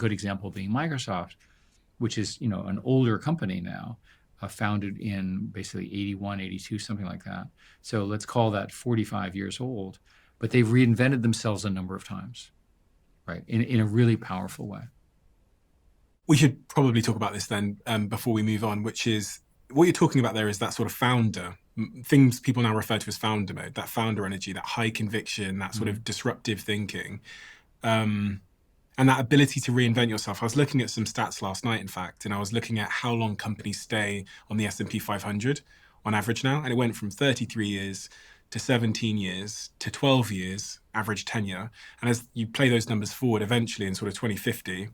good example being Microsoft, which is, an older company now, founded in basically 81, 82, something like that. So let's call that 45 years old. But they've reinvented themselves a number of times, right, in a really powerful way. We should probably talk about this then before we move on, which is what you're talking about there is that sort of founder, things people now refer to as founder mode, that founder energy, that high conviction, that sort of disruptive thinking, and that ability to reinvent yourself. I was looking at some stats last night, in fact, and I was looking at how long companies stay on the S&P 500 on average now, and it went from 33 years to 17 years to 12 years average tenure. And as you play those numbers forward, eventually in sort of 2050,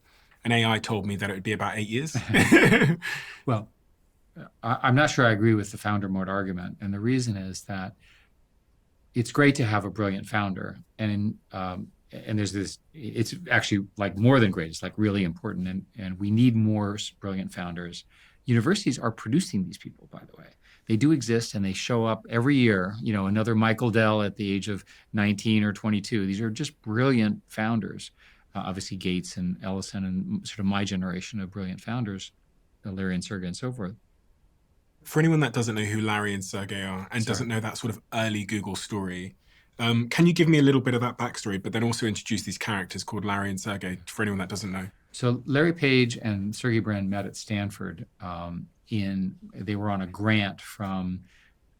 an AI told me that it would be about 8 years. Well, I'm not sure I agree with the founder mode argument. And the reason is that it's great to have a brilliant founder. And there's this, it's actually like more than great. It's like really important. And we need more brilliant founders. Universities are producing these people, by the way. They do exist and they show up every year. Another Michael Dell at the age of 19 or 22. These are just brilliant founders. Obviously Gates and Ellison and sort of my generation of brilliant founders, Larry and Sergey and so forth. For anyone that doesn't know who Larry and Sergey are and doesn't know that sort of early Google story, can you give me a little bit of that backstory, but then also introduce these characters called Larry and Sergey for anyone that doesn't know? So Larry Page and Sergey Brin met at Stanford. They were on a grant from,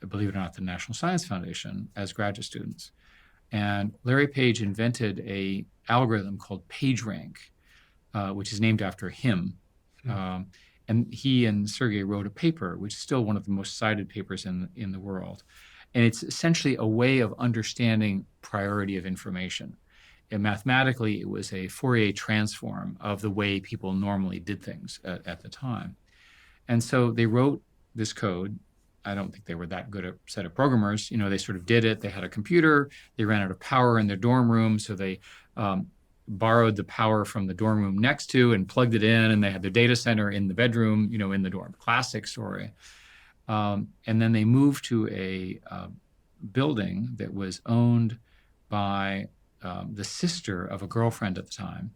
believe it or not, the National Science Foundation as graduate students. And Larry Page invented a algorithm called PageRank, which is named after him. And he and Sergey wrote a paper, which is still one of the most cited papers in the world. And it's essentially a way of understanding priority of information. And mathematically, it was a Fourier transform of the way people normally did things at the time. And so they wrote this code. I don't think they were that good a set of programmers. They sort of did it. They had a computer. They ran out of power in their dorm room, so they borrowed the power from the dorm room next to and plugged it in, and they had their data center in the bedroom, in the dorm. Classic story. And then they moved to a building that was owned by the sister of a girlfriend at the time.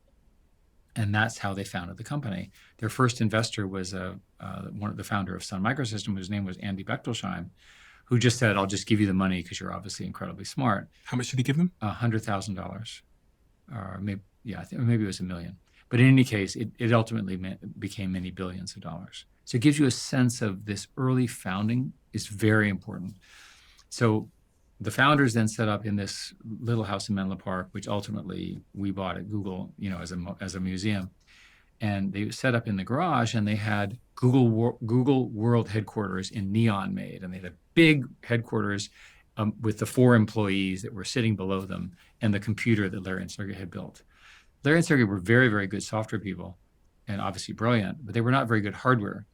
And that's how they founded the company. Their first investor was the founder of Sun Microsystems, whose name was Andy Bechtolsheim, who just said, "I'll just give you the money because you're obviously incredibly smart." How much did he give them? $100,000, or maybe maybe it was $1 million. But in any case, it ultimately became many billions of dollars. So it gives you a sense of this early founding is very important. So the founders then set up in this little house in Menlo Park, which ultimately we bought at Google, as a museum. And they set up in the garage, and they had Google World Headquarters in neon made, and they had a big headquarters with the 4 employees that were sitting below them and the computer that Larry and Sergey had built. Larry and Sergey were very, very good software people and obviously brilliant, but they were not very good hardware.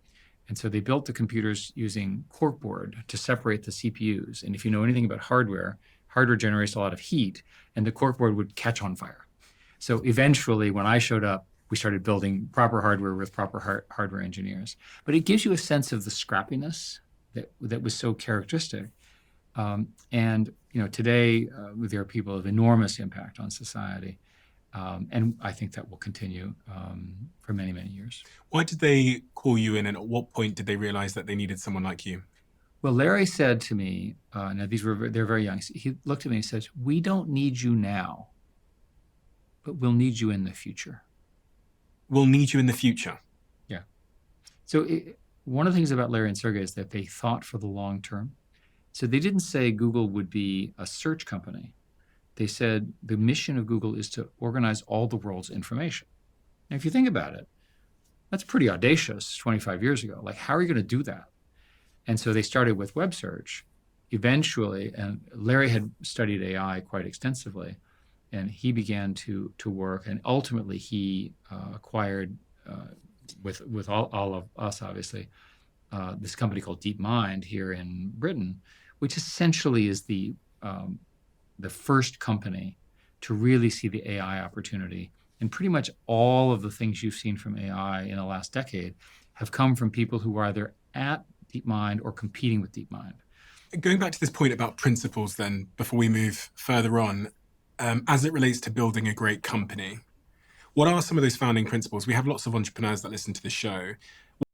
And so they built the computers using corkboard to separate the CPUs. And if you know anything about hardware generates a lot of heat, and the corkboard would catch on fire. So eventually, when I showed up, we started building proper hardware with proper hardware engineers. But it gives you a sense of the scrappiness that was so characteristic. And today there are people of enormous impact on society. And I think that will continue for many, many years. Why did they call you in, and at what point did they realize that they needed someone like you? Well, Larry said to me, now they're very young. He looked at me and said, "We don't need you now, but we'll need you in the future." We'll need you in the future. Yeah. So one of the things about Larry and Sergey is that they thought for the long term. So they didn't say Google would be a search company. They said the mission of Google is to organize all the world's information. And if you think about it, that's pretty audacious 25 years ago. Like, how are you going to do that? And so they started with web search. Eventually, and Larry had studied AI quite extensively, and he began to work. And ultimately, he acquired, with all of us, obviously, this company called DeepMind here in Britain, which essentially is the first company to really see the AI opportunity. And pretty much all of the things you've seen from AI in the last decade have come from people who were either at DeepMind or competing with DeepMind. Going back to this point about principles then, before we move further on, as it relates to building a great company, What are some of those founding principles? We have lots of entrepreneurs that listen to the show.